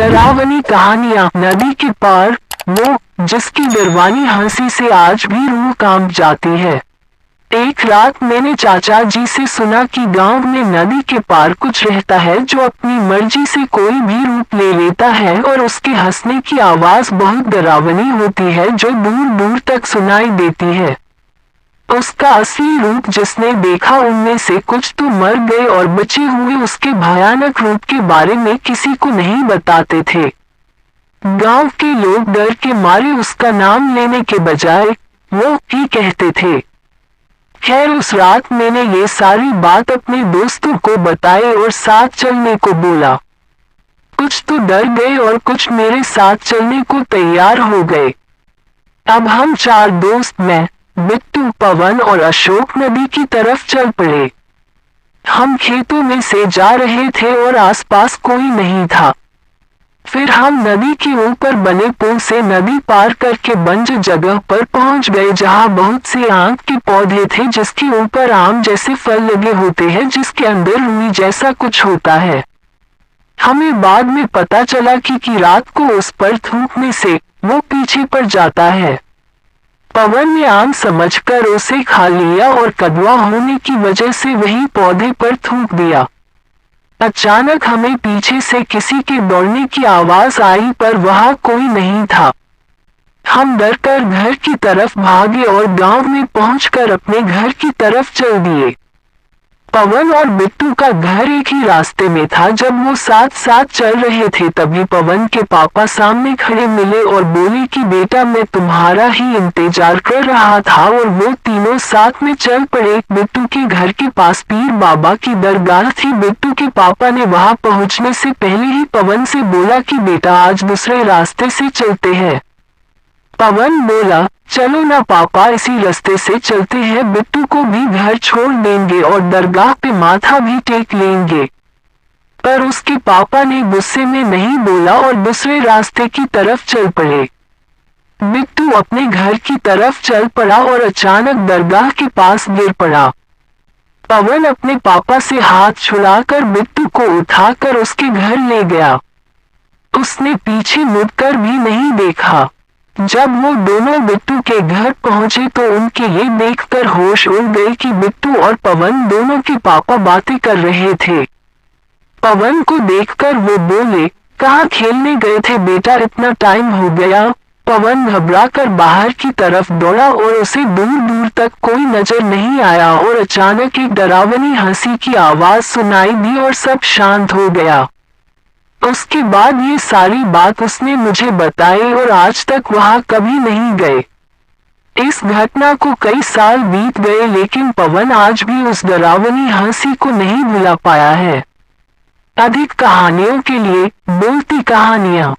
डरावनी कहानियां। नदी के पार, वो जिसकी डरवानी हंसी से आज भी रूह कांप जाती है। एक रात मैंने चाचा जी से सुना कि गांव में नदी के पार कुछ रहता है जो अपनी मर्जी से कोई भी रूप ले लेता है और उसके हंसने की आवाज बहुत डरावनी होती है जो दूर दूर तक सुनाई देती है। उसका असली रूप जिसने देखा उनमें से कुछ तो मर गए और बचे हुए उसके भयानक रूप के बारे में किसी को नहीं बताते थे। गांव के लोग डर के मारे उसका नाम लेने के बजाय वो ही कहते थे। खैर उस रात मैंने ये सारी बात अपने दोस्तों को बताई और साथ चलने को बोला। कुछ तो डर गए और कुछ मेरे साथ चलने को तैयार हो गए। अब हम चार दोस्त, मैं, बिट्टू, पवन और अशोक नदी की तरफ चल पड़े। हम खेतों में से जा रहे थे और आसपास कोई नहीं था। फिर हम नदी के ऊपर बने पुल से नदी पार करके बंजर जगह पर पहुंच गए जहां बहुत से आम के पौधे थे जिसके ऊपर आम जैसे फल लगे होते हैं जिसके अंदर रुई जैसा कुछ होता है। हमें बाद में पता चला कि रात को उस पर थूकने से वो पीछे पड़ जाता है। पवन ने आम समझकर उसे खा लिया और कड़वा होने की वजह से वही पौधे पर थूक दिया। अचानक हमें पीछे से किसी के दौड़ने की आवाज आई पर वहां कोई नहीं था। हम डरकर घर की तरफ भागे और गांव में पहुंचकर अपने घर की तरफ चल दिए। पवन और बिट्टू का घर एक ही रास्ते में था। जब वो साथ साथ चल रहे थे तभी पवन के पापा सामने खड़े मिले और बोले कि बेटा मैं तुम्हारा ही इंतजार कर रहा था और वो तीनों साथ में चल पड़े। बिट्टू के घर के पास पीर बाबा की दरगाह थी। बिट्टू के पापा ने वहां पहुंचने से पहले ही पवन से बोला कि बेटा आज दूसरे रास्ते से चलते हैं। पवन बोला चलो ना पापा इसी रास्ते से चलते हैं। बिट्टू को भी घर छोड़ देंगे और दरगाह पे माथा भी टेक लेंगे। पर उसके पापा ने गुस्से में नहीं बोला और दूसरे रास्ते की तरफ चल पड़े। बिट्टू अपने घर की तरफ चल पड़ा और अचानक दरगाह के पास गिर पड़ा। पवन अपने पापा से हाथ छुड़ाकर बिट्टू को उठाकर उसके घर ले गया। उसने पीछे मुड़कर भी नहीं देखा। जब वो दोनों बिट्टू के घर पहुंचे तो उनके ये देखकर होश उड़ गए कि बिट्टू और पवन दोनों के पापा बातें कर रहे थे। पवन को देखकर वो बोले कहाँ खेलने गए थे बेटा, इतना टाइम हो गया। पवन घबराकर बाहर की तरफ दौड़ा और उसे दूर दूर तक कोई नजर नहीं आया और अचानक एक डरावनी हंसी की आवाज सुनाई दी और सब शांत हो गया। उसके बाद ये सारी बात उसने मुझे बताई और आज तक वहां कभी नहीं गए। इस घटना को कई साल बीत गए लेकिन पवन आज भी उस डरावनी हंसी को नहीं भुला पाया है। अधिक कहानियों के लिए बोलती कहानियां।